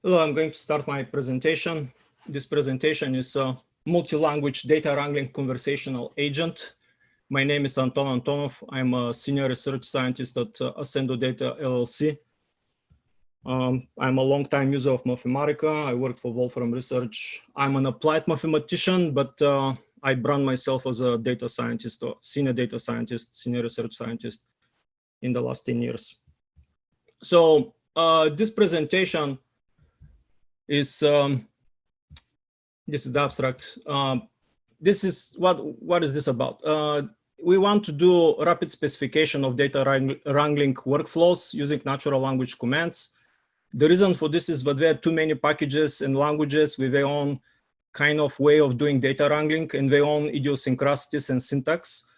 Hello, I'm going to start my presentation. This presentation is a multi-language data wrangling conversational agent. My name is Anton Antonov. I'm a senior research scientist at Ascendo Data LLC. I'm a long-time user of Mathematica. I worked for Wolfram Research. I'm an applied mathematician, but I brand myself as a data scientist or senior data scientist, senior research scientist in the last 10 years. So this presentation is this is the abstract. This is what is this about? We want to do rapid specification of data wrangling workflows using natural language commands. The reason for this is that there are too many packages and languages with their own kind of way of doing data wrangling and their own idiosyncrasies and syntax.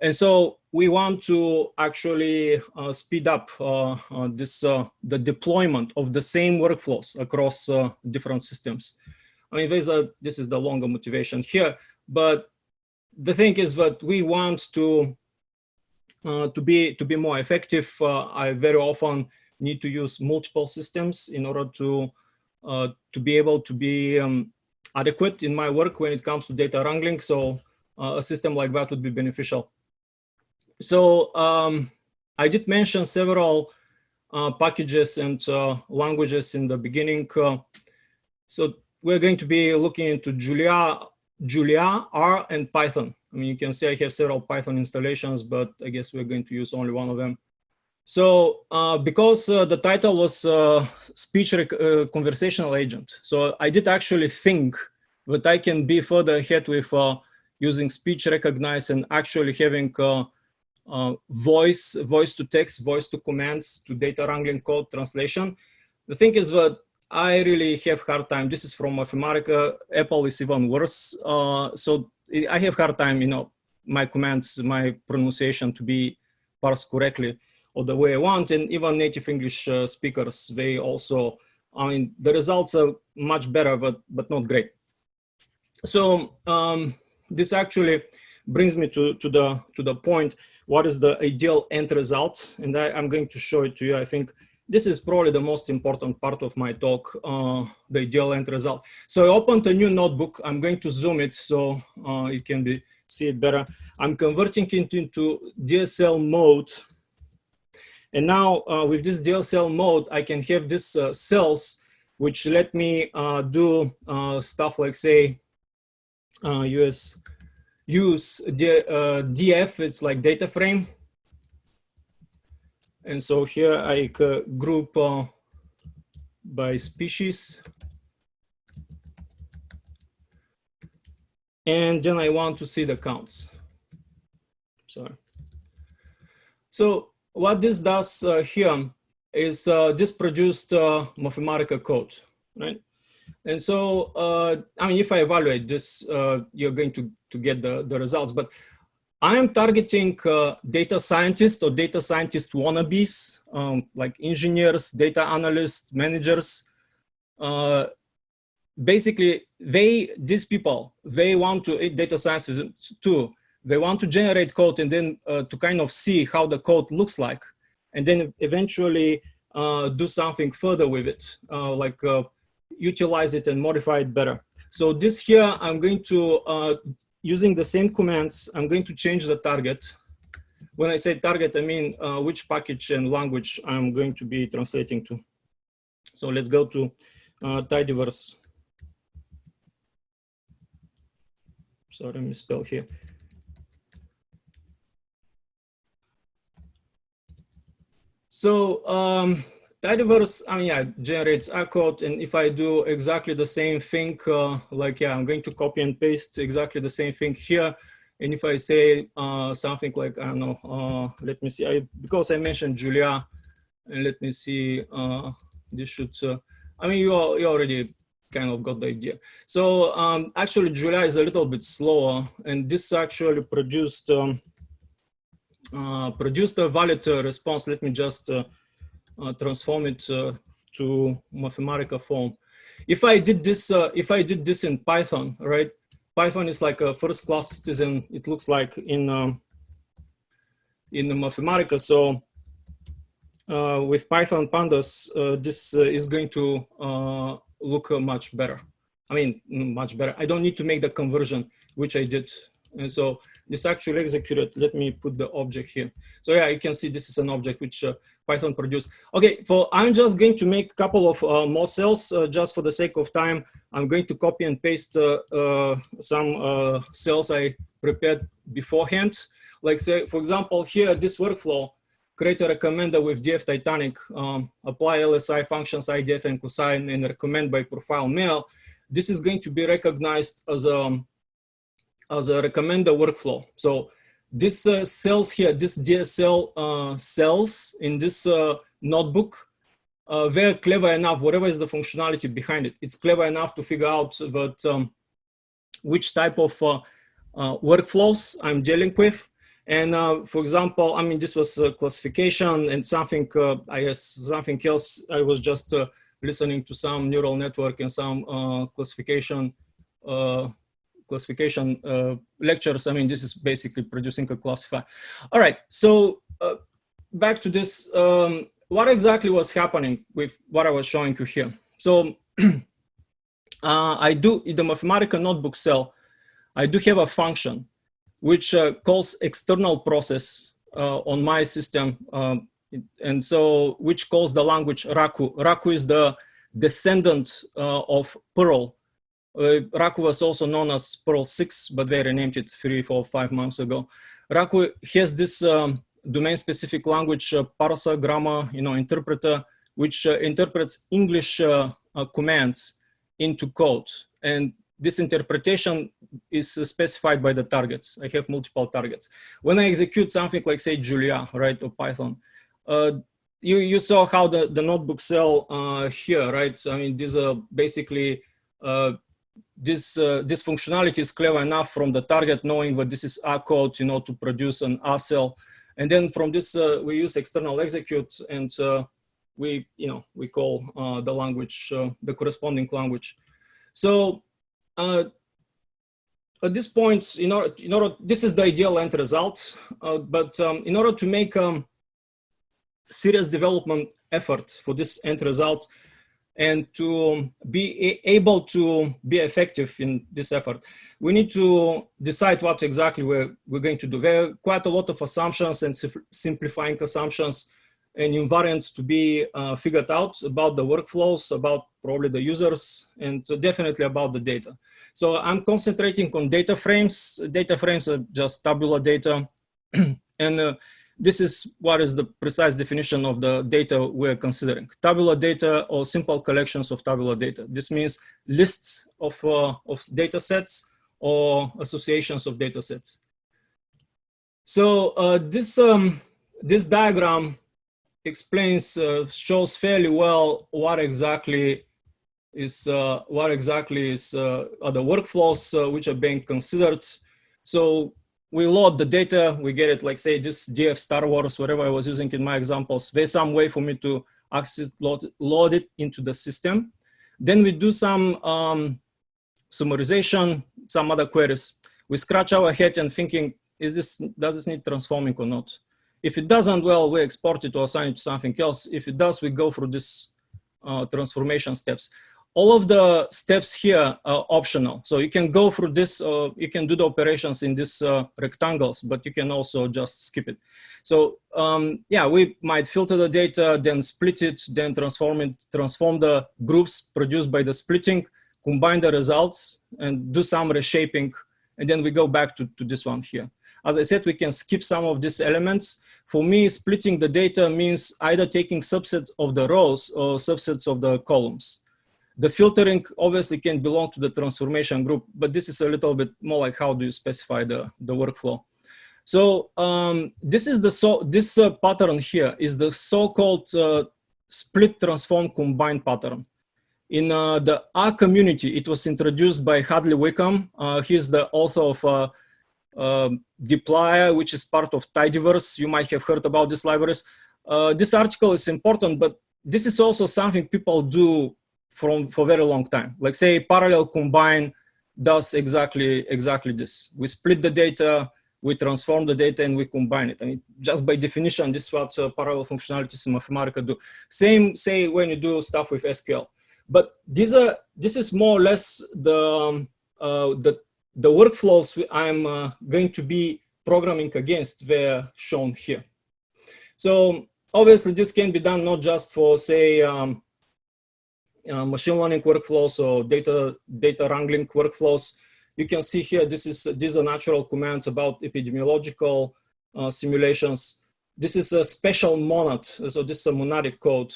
And so we want to actually speed up the deployment of the same workflows across different systems. I mean, this is the longer motivation here, but the thing is that we want to be more effective. I very often need to use multiple systems in order to be able to be adequate in my work when it comes to data wrangling. So a system like that would be beneficial. So I did mention several packages and languages in the beginning. So we're going to be looking into Julia, R, and Python. I mean, you can see I have several Python installations, but I guess we're going to use only one of them. So because the title was speech conversational agent, so I did actually think that I can be further ahead with using speech recognize and actually having voice to text, voice to commands, to data wrangling code translation. The thing is that I really have hard time. This is from Mathematica. Apple is even worse. So I have hard time, my commands, my pronunciation to be parsed correctly or the way I want. And even native English speakers, they also, I mean, the results are much better, but not great. So this actually brings me to the point. What is the ideal end result? And I'm going to show it to you. I think this is probably the most important part of my talk, the ideal end result. So I opened a new notebook. I'm going to zoom it so it can see it better. I'm converting it into DSL mode. And now with this DSL mode, I can have these cells, which let me do stuff like, say, use DF, it's like data frame. And so here I group by species. And then I want to see the counts. Sorry. So what this does here is this produced Mathematica code, right? And so, I mean, if I evaluate this, you're going to get the results. But I am targeting data scientists or data scientist wannabes, like engineers, data analysts, managers. Basically, these people, they want to, data scientists too, they want to generate code and then to kind of see how the code looks like, and then eventually do something further with it, like utilize it and modify it better. So this here, I'm going to, using the same commands, I'm going to change the target. When I say target, I mean which package and language I'm going to be translating to. So let's go to tidyverse. Sorry, misspell here. So tidyverse, I mean, yeah, generates a code, and if I do exactly the same thing, like, yeah, I'm going to copy and paste exactly the same thing here. And if I say something like, I don't know, let me see, because I mentioned Julia, and let me see, this should, I mean, you already kind of got the idea. So actually, Julia is a little bit slower, and this actually produced a valid response. Let me just transform it to Mathematica form. If I did this in Python, right? Python is like a first-class citizen. It looks like in the Mathematica. So with Python pandas, this is going to look much better. I mean, much better. I don't need to make the conversion, which I did. And so this actually executed. Let me put the object here. So yeah, you can see this is an object which Python produced. Okay, I'm just going to make a couple of more cells just for the sake of time. I'm going to copy and paste some cells I prepared beforehand. Like say, for example, here, this workflow, create a recommender with df Titanic, apply LSI functions idf and cosine, and recommend by profile mail. This is going to be recognized as a recommender workflow. So this cells here, this DSL cells in this notebook, they're clever enough, whatever is the functionality behind it, it's clever enough to figure out that which type of workflows I'm dealing with. And for example, I mean, this was classification and something, I guess something else. I was just listening to some neural network and some classification lectures. I mean, this is basically producing a classifier. All right, so back to this, what exactly was happening with what I was showing you here? So I do, in the mathematical notebook cell, I do have a function which calls external process on my system, and so which calls the language Raku. Raku is the descendant of Perl. Raku was also known as Perl 6, but they renamed it 3, 4, 5 months ago. Raku has this domain-specific language parser, grammar, interpreter, which interprets English commands into code. And this interpretation is specified by the targets. I have multiple targets. When I execute something like, say, Julia, right, or Python, you saw how the notebook cell here, right? I mean, these are basically, this functionality is clever enough from the target knowing that this is R code, to produce an R cell. And then from this, we use external execute, and we call the language, the corresponding language. So at this point, this is the ideal end result, but in order to make serious development effort for this end result and to be able to be effective in this effort, we need to decide what exactly we're going to do. There are quite a lot of assumptions and simplifying assumptions and invariants to be figured out about the workflows, about probably the users, and definitely about the data. So I'm concentrating on data frames. Data frames are just tabular data. And this is what is the precise definition of the data we're considering. Tabular data or simple collections of tabular data. This means lists of data sets or associations of data sets. So this diagram explains, shows fairly well what exactly is are the workflows which are being considered. So we load the data, we get it, like say this DF Star Wars, whatever I was using in my examples. There's some way for me to access, load it into the system. Then we do some summarization, some other queries. We scratch our head and thinking, does this need transforming or not? If it doesn't, well, we export it or assign it to something else. If it does, we go through this transformation steps. All of the steps here are optional. So you can go through this, you can do the operations in these rectangles, but you can also just skip it. So yeah, we might filter the data, then split it, then transform the groups produced by the splitting, combine the results, and do some reshaping. And then we go back to this one here. As I said, we can skip some of these elements. For me, splitting the data means either taking subsets of the rows or subsets of the columns. The filtering obviously can belong to the transformation group, but this is a little bit more like how do you specify the workflow. So this pattern here is the so-called split, transform, combine pattern. In the R community, it was introduced by Hadley Wickham. He's the author of dplyr, which is part of tidyverse. You might have heard about these libraries. This article is important, but this is also something people do for a very long time. Like say parallel combine does exactly this. We split the data, we transform the data and we combine it. I mean, just by definition, this is what parallel functionalities in Mathematica do. Same, say, when you do stuff with SQL. But this is more or less the workflows I'm going to be programming against. They're shown here. So obviously, this can be done not just for, say, machine learning workflows or data wrangling workflows. You can see here, these are natural commands about epidemiological simulations. This is a special monad. So this is a monadic code,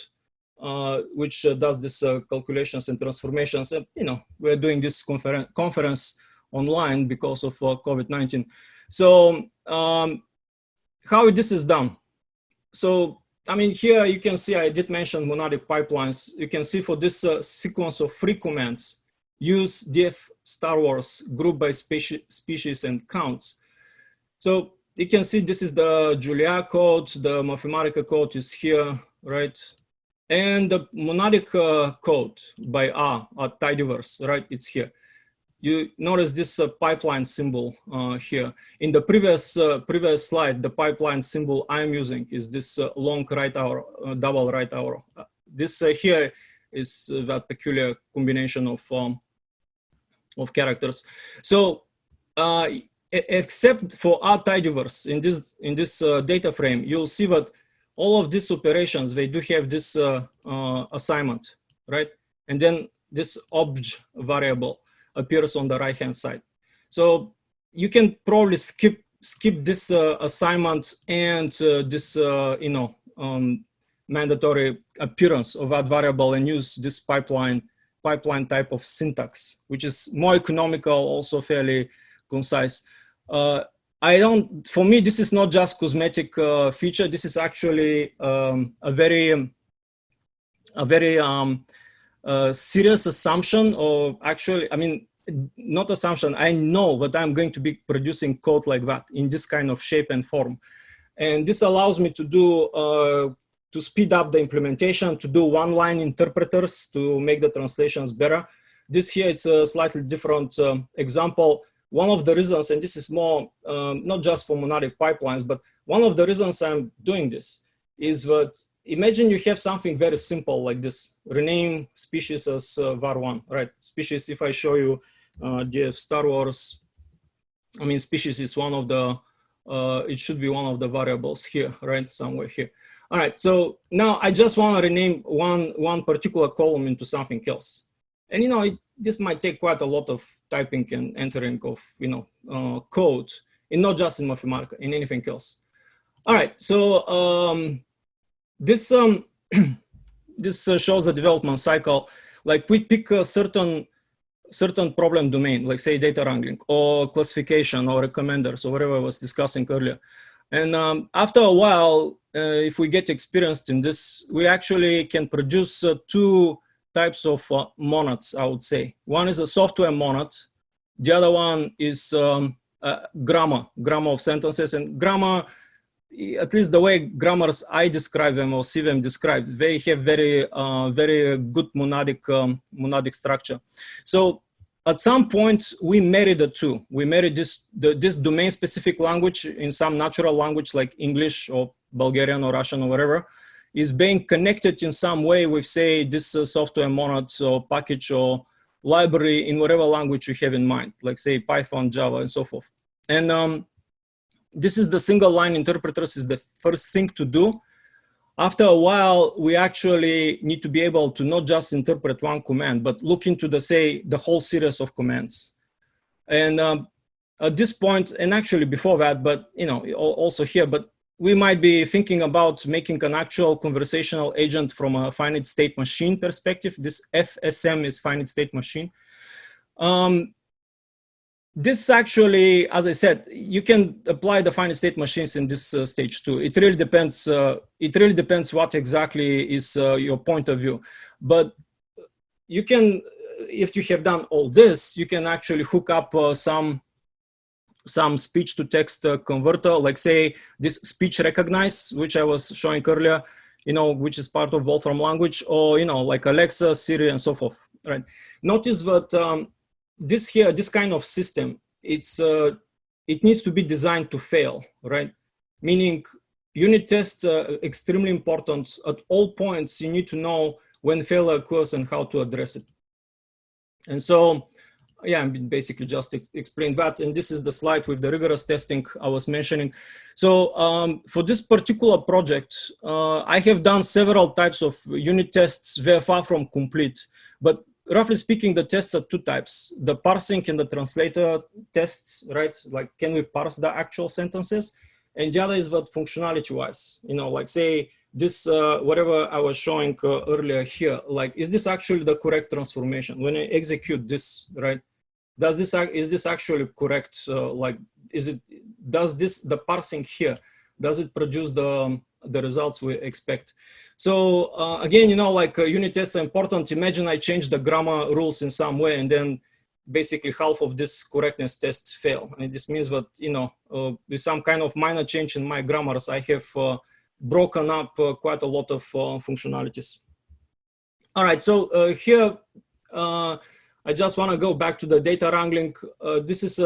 which does this calculations and transformations. And, you know, we're doing this conference online because of COVID-19. So how this is done? So, I mean, here you can see I did mention monadic pipelines. You can see for this sequence of 3 commands, use df Star Wars group by species and counts. So you can see this is the Julia code, the Mathematica code is here, right? And the monadic code by R, tidyverse, right? It's here. You notice this pipeline symbol here. In the previous slide, the pipeline symbol I'm using is this long right arrow, double right arrow. This here is that peculiar combination of characters. So except for R tidyverse in this data frame, you'll see that all of these operations, they do have this assignment, right? And then this obj variable appears on the right hand side. So you can probably skip this assignment and this mandatory appearance of that variable and use this pipeline type of syntax, which is more economical, also fairly concise. For me, this is not just cosmetic feature. This is actually a very serious assumption, or actually, I mean, not assumption. I know that I'm going to be producing code like that in this kind of shape and form. And this allows me to do, to speed up the implementation, to do one-line interpreters to make the translations better. This here, it's a slightly different example. One of the reasons, and this is more, not just for monadic pipelines, but one of the reasons I'm doing this is that imagine you have something very simple like this, rename species as var1, right? Species, if I show you the Star Wars, I mean, species is one of the, it should be one of the variables here, right? Somewhere here. All right, so now I just want to rename one particular column into something else. And, you know, this might take quite a lot of typing and entering of, you know, code, and not just in Mathematica, in anything else. All right, so this shows the development cycle. Like we pick a certain problem domain, like say data wrangling or classification or recommenders or whatever I was discussing earlier. And after a while, if we get experienced in this, we actually can produce 2 types of monads, I would say. One is a software monad. The other one is grammar of sentences. And grammar, at least the way grammars I describe them or see them described, they have very good monadic structure. So at some point, we married the 2. We married this domain-specific language in some natural language like English or Bulgarian or Russian or whatever, is being connected in some way with, say, this software monad or package or library in whatever language you have in mind, like say Python, Java, and so forth. And this is the single line interpreters is the first thing to do. After a while, we actually need to be able to not just interpret one command, but look into the whole series of commands. And at this point, and actually before that, but you know, also here, but we might be thinking about making an actual conversational agent from a finite state machine perspective. This FSM is finite state machine. This actually, as I said, you can apply the finite state machines in this stage too. It really depends. It really depends what exactly is your point of view. But you can, if you have done all this, you can actually hook up some speech to text converter, like say this speech recognize, which I was showing earlier, you know, which is part of Wolfram language, or, you know, like Alexa, Siri, and so forth, right? Notice that this kind of system, it's it needs to be designed to fail, right? Meaning unit tests are extremely important. At all points, you need to know when failure occurs and how to address it. And so, yeah, I basically just explained that. And this is the slide with the rigorous testing I was mentioning. So for this particular project, I have done several types of unit tests. They're far from complete, but roughly speaking, the tests are two types: the parsing and the translator tests, right? Like, can we parse the actual sentences? And the other is what functionality-wise, you know, like say this, whatever I was showing earlier here, like, is this actually the correct transformation? When I execute this, right? Is this actually correct? Like, the parsing here, does it produce the results we expect? So again, you know, like unit tests are important. Imagine I change the grammar rules in some way, and then basically half of this correctness tests fail. And this means that, you know, with some kind of minor change in my grammars, I have broken up quite a lot of functionalities. All right, so here, I just want to go back to the data wrangling. This is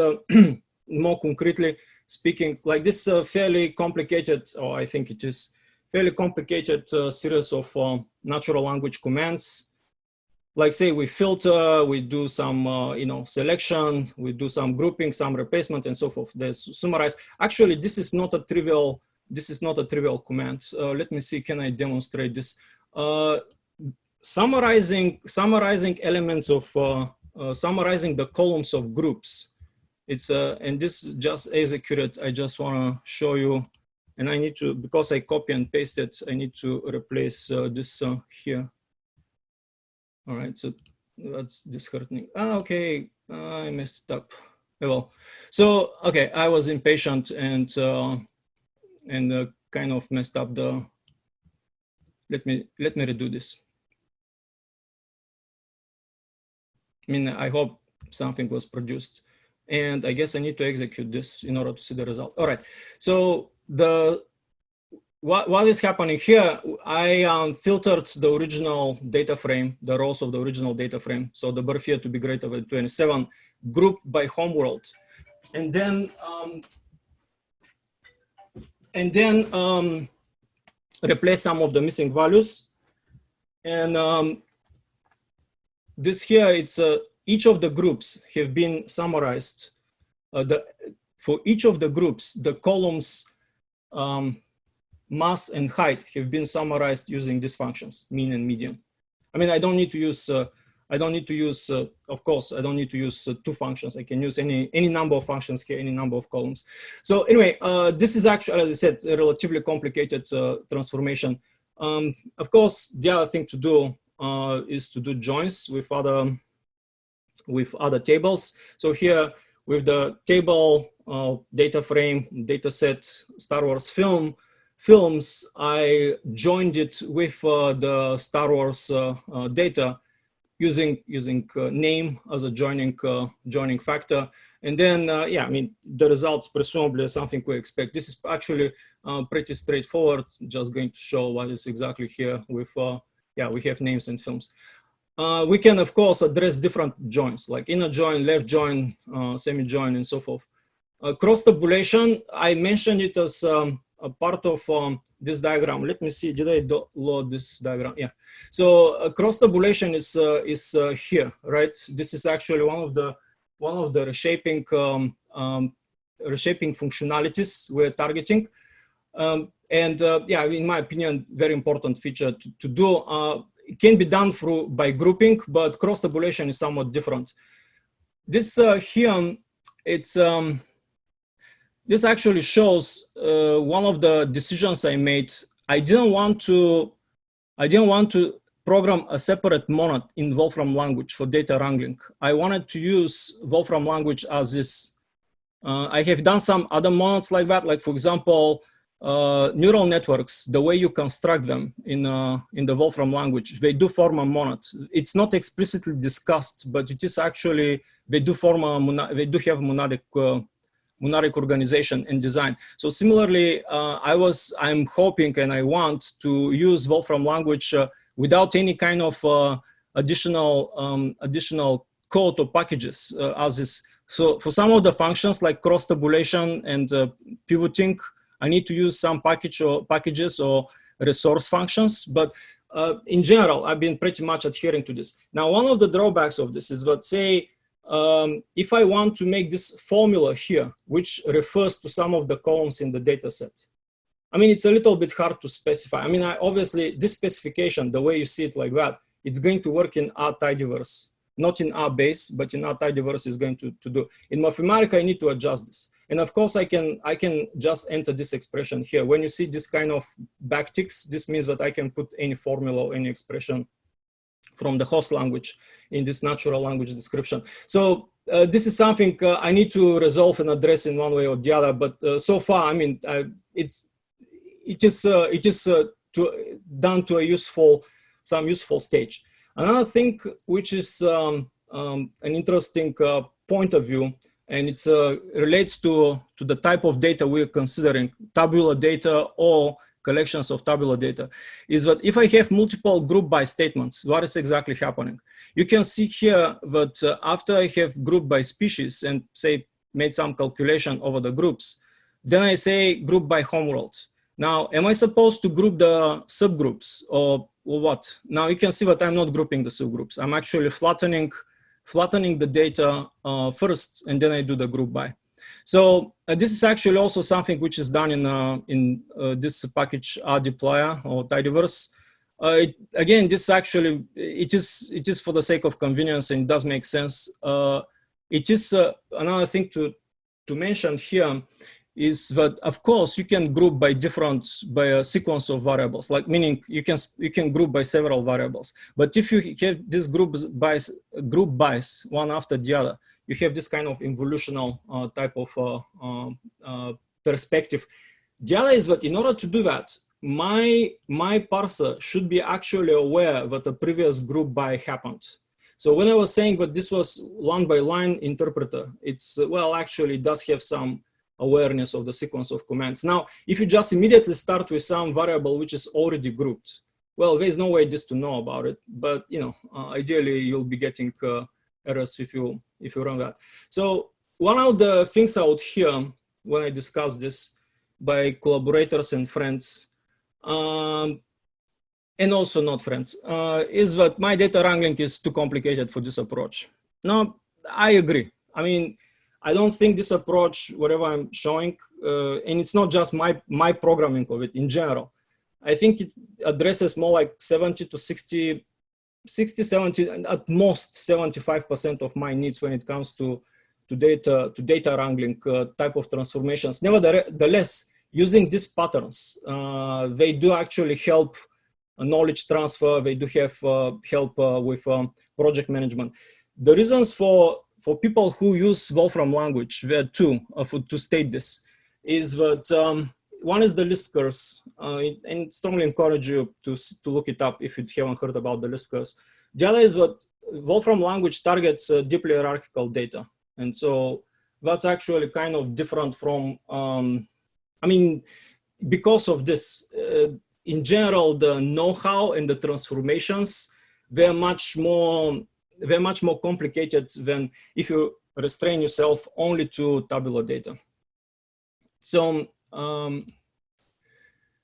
more concretely speaking, like this fairly complicated, or I think it is fairly complicated series of natural language commands. Like say we filter, we do some you know, selection, we do some grouping, some replacement, and so forth. There's summarize. Actually, this is not a trivial command. Let me see, can I demonstrate this? Summarizing elements of summarizing the columns of groups. It's and this just executed. I just want to show you, and I need to, because I copy and paste it, I need to replace this here. All right, so that's disheartening. Okay, I messed it up. Well, so okay, I was impatient and kind of messed up the. Let me redo this. I mean, I hope something was produced, and I guess I need to execute this in order to see the result. All right, so what is happening here? I filtered the original data frame, the rows of the original data frame. So the birth year to be greater than 27, grouped by homeworld, and then replace some of the missing values. And this here, it's each of the groups have been summarized. For each of the groups, the columns mass and height have been summarized using these functions, mean and median. I mean, I don't need to use, of course, I don't need to use two functions. I can use any number of functions here, any number of columns. So anyway, this is actually, as I said, a relatively complicated transformation. Of course, the other thing to do is to do joins with other tables. So here with the table, data frame, data set, Star Wars films, I joined it with the Star Wars data using name as a joining factor. And then, yeah, I mean, the results presumably are something we expect. This is actually pretty straightforward. Just going to show what is exactly here with, yeah, we have names and films. We can, of course, address different joins, like inner join, left join, semi-join, and so forth. Cross-tabulation, I mentioned it as a part of this diagram. Let me see, did I load this diagram? Yeah. So cross-tabulation is here, right? This is actually one of the reshaping functionalities we're targeting. Yeah, in my opinion, very important feature to do. It can be done by grouping, but cross-tabulation is somewhat different. This here, it's this actually shows one of the decisions I made. I didn't want to program a separate monad in Wolfram language for data wrangling. I wanted to use Wolfram language as is. I have done some other monads like that, like for example, neural networks, the way you construct them in the Wolfram language, they do form a monad. It's not explicitly discussed, but it is actually, they do have monadic organization and design. So similarly, I'm hoping and I want to use Wolfram language without any kind of additional code or packages, as is So for some of the functions like cross-tabulation and pivoting, I need to use some packages or resource functions. But in general, I've been pretty much adhering to this. Now, one of the drawbacks of this is that, say, if I want to make this formula here, which refers to some of the columns in the data set, I mean, it's a little bit hard to specify. I mean, obviously, this specification, the way you see it like that, it's going to work in R-tidyverse, not in R-base, but in R-tidyverse is going to do. In Mathematica, I need to adjust this. And of course, I can just enter this expression here. When you see this kind of backticks, this means that I can put any formula or any expression from the host language in this natural language description. So this is something I need to resolve and address in one way or the other. But so far, I mean, it is done to some useful stage. Another thing which is an interesting point of view, and it relates to the type of data we're considering, tabular data or collections of tabular data, is that if I have multiple group by statements, what is exactly happening? You can see here that after I have group by species and say made some calculation over the groups, then I say group by homeworld. Now, am I supposed to group the subgroups or what? Now you can see that I'm not grouping the subgroups. I'm actually flattening the data first, and then I do the group by. So this is actually also something which is done in this package dplyr or tidyverse. Again, this actually it is for the sake of convenience, and it does make sense. It is another thing to mention here is that of course you can group by a sequence of variables, like meaning you can group by several variables. But if you have this group bys one after the other, you have this kind of involutional type of perspective. The other is that in order to do that, my parser should be actually aware that a previous group by happened. So when I was saying that this was line by line interpreter, it's well, actually it does have some awareness of the sequence of commands. Now, if you just immediately start with some variable which is already grouped, well, there's no way just to know about it. But you know, ideally you'll be getting errors if you run that. So one of the things out here when I discuss this by collaborators and friends, and also not friends, is that my data wrangling is too complicated for this approach. Now, I agree. I mean, I don't think this approach, whatever I'm showing, and it's not just my programming of it in general. I think it addresses more like 70 to 60, 70, and at most 75% of my needs when it comes to data wrangling type of transformations. Nevertheless, using these patterns, they do actually help knowledge transfer. They do have help with project management. The reasons for people who use Wolfram language, there are two to state this, is that one is the Lisp curse, and strongly encourage you to look it up if you haven't heard about the Lisp curse. The other is that Wolfram language targets deeply hierarchical data. And so that's actually kind of different from, I mean, because of this, in general, the know-how and the transformations, they're much more complicated than if you restrain yourself only to tabular data. So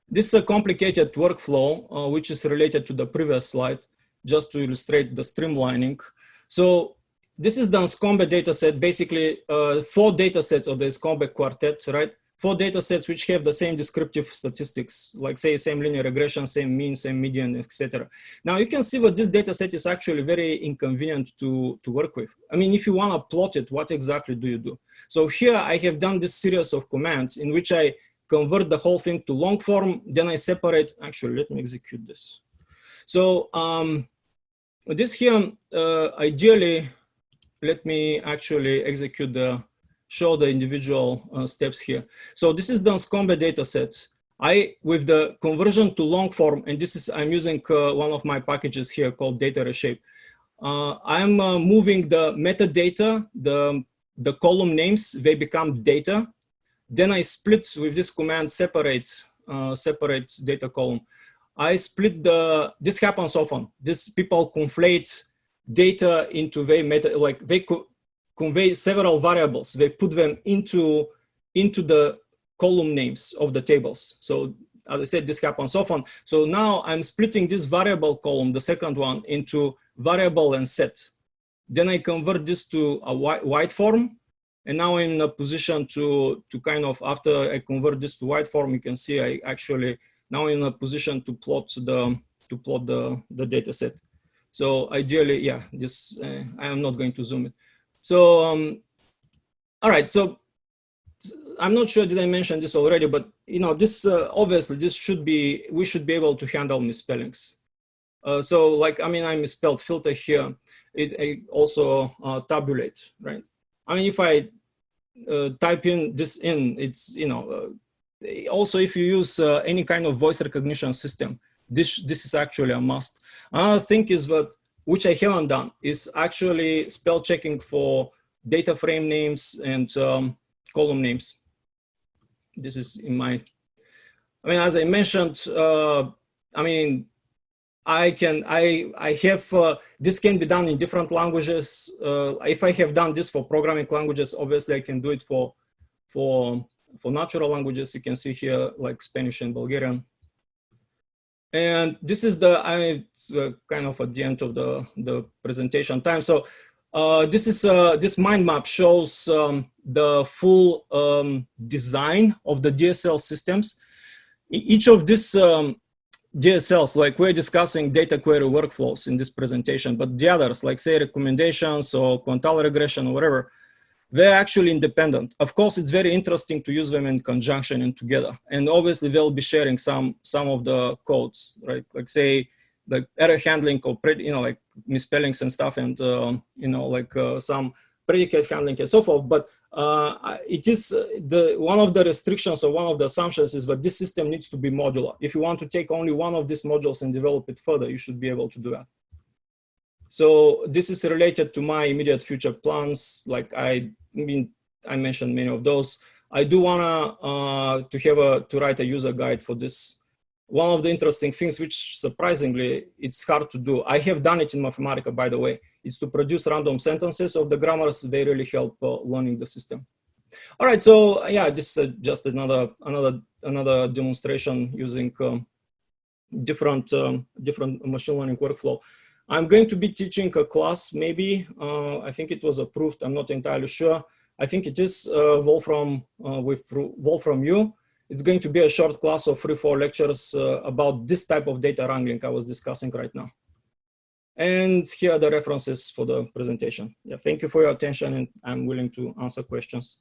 this is a complicated workflow, which is related to the previous slide, just to illustrate the streamlining. So this is the Nscombe dataset, basically 4 datasets of the Nscombe quartet, right? 4 datasets which have the same descriptive statistics, like say same linear regression, same mean, same median, etc. Now you can see that this dataset is actually very inconvenient to work with. I mean, if you want to plot it, what exactly do you do? So here I have done this series of commands in which I convert the whole thing to long form, then I separate, actually, let me execute this. So this here, ideally, let me actually execute show the individual steps here. So this is the Nscombe dataset. With the conversion to long form, and this is, I'm using one of my packages here called data reshape. I'm moving the metadata, the column names, they become data. Then I split with this command separate data column. I split this happens often. People conflate data into convey several variables. They put them into the column names of the tables. So as I said, this happens often. So now I'm splitting this variable column, the second one, into variable and set. Then I convert this to a white form. And now I'm in a position to kind of, after I convert this to white form, you can see I actually now in a position to plot the data set. So ideally, yeah, this, I am not going to zoom it. So, all right, so I'm not sure did I mention this already, but you know, this obviously this should be, we should be able to handle misspellings. So like, I mean, I misspelled filter here. It also tabulate, right? I mean, if I type in this in, it's, you know, also if you use any kind of voice recognition system, this is actually a must. Another thing is that, which I haven't done, is actually spell checking for data frame names and column names. This is in my, I mean, as I mentioned, I mean, I have, this can be done in different languages. If I have done this for programming languages, obviously I can do it for natural languages. You can see here like Spanish and Bulgarian. And this is it's kind of at the end of the presentation time. So this is this mind map shows the full design of the DSL systems. Each of these DSLs, like we're discussing data query workflows in this presentation, but the others, like say recommendations or quantile regression or whatever, they're actually independent. Of course, it's very interesting to use them in conjunction and together. And obviously they'll be sharing some of the codes, right? Like say, like error handling or, you know, like misspellings and stuff, and, you know, like some predicate handling and so forth. But it is one of the restrictions or one of the assumptions is that this system needs to be modular. If you want to take only one of these modules and develop it further, you should be able to do that. So this is related to my immediate future plans. Like I mean, I mentioned many of those. I do wanna to write a user guide for this. One of the interesting things, which surprisingly, it's hard to do. I have done it in Mathematica, by the way, is to produce random sentences of the grammars. They really help learning the system. All right, so yeah, this is just another demonstration using different machine learning workflow. I'm going to be teaching a class, maybe, I think it was approved, I'm not entirely sure. I think it is Wolfram with Wolfram U. It's going to be a short class of 3-4 lectures about this type of data wrangling I was discussing right now. And here are the references for the presentation. Yeah, thank you for your attention, and I'm willing to answer questions.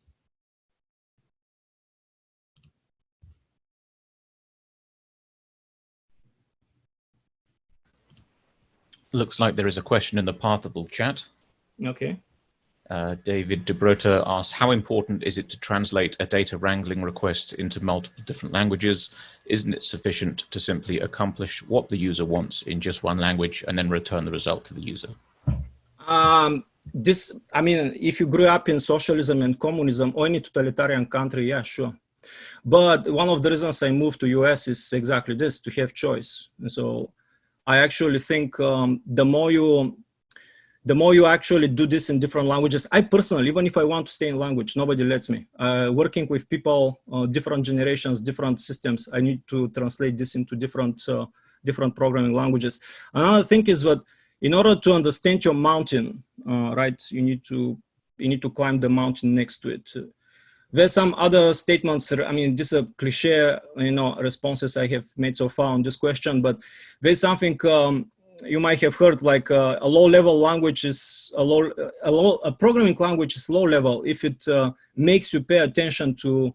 Looks like there is a question in the Pathable chat. Okay. David DeBrota asks, how important is it to translate a data wrangling request into multiple different languages? Isn't it sufficient to simply accomplish what the user wants in just one language and then return the result to the user? I mean, if you grew up in socialism and communism or any totalitarian country, yeah, sure. But one of the reasons I moved to US is exactly this, to have choice. And so I actually think the more you actually do this in different languages, I personally, even if I want to stay in language, nobody lets me. Working with people, different generations, different systems, I need to translate this into different programming languages. Another thing is that in order to understand your mountain, right, you need to climb the mountain next to it. There's some other statements. I mean, this is a cliche, you know, responses I have made so far on this question, but there's something you might have heard, like a low-level language is a programming language is low level if it makes you pay attention to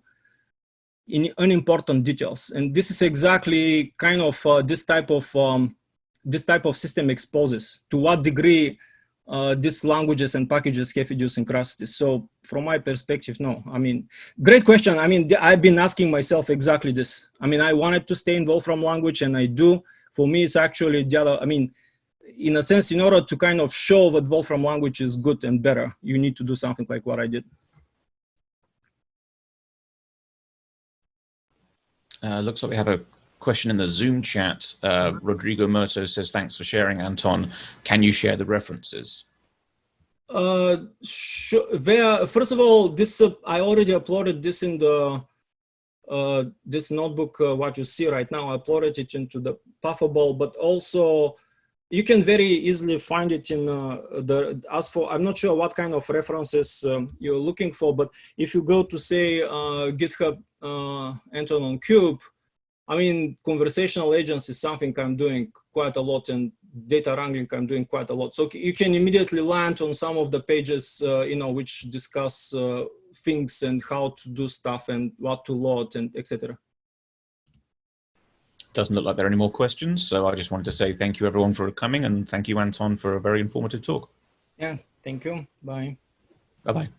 unimportant details. And this is exactly kind of this type of system exposes to what degree these languages and packages have idiosyncrasies. So from my perspective, no. I mean, great question. I mean, I've been asking myself exactly this. I mean, I wanted to stay in Wolfram language, and I do. For me, it's actually the other. I mean, in a sense, in order to kind of show that Wolfram language is good and better, you need to do something like what I did. Looks like we have a question in the Zoom chat. Rodrigo Murto says, thanks for sharing, Anton. Can you share the references? First of all, this I already uploaded this in the this notebook. What you see right now, I uploaded it into the Puffable, but also you can very easily find it in I'm not sure what kind of references you're looking for, but if you go to say GitHub Anton on Cube, I mean, conversational agents is something I'm doing quite a lot, and data wrangling I'm doing quite a lot. So you can immediately land on some of the pages, which discuss things and how to do stuff and what to load and etc. Doesn't look like there are any more questions, so I just wanted to say thank you everyone for coming, and thank you, Anton, for a very informative talk. Yeah, thank you. Bye. Bye-bye.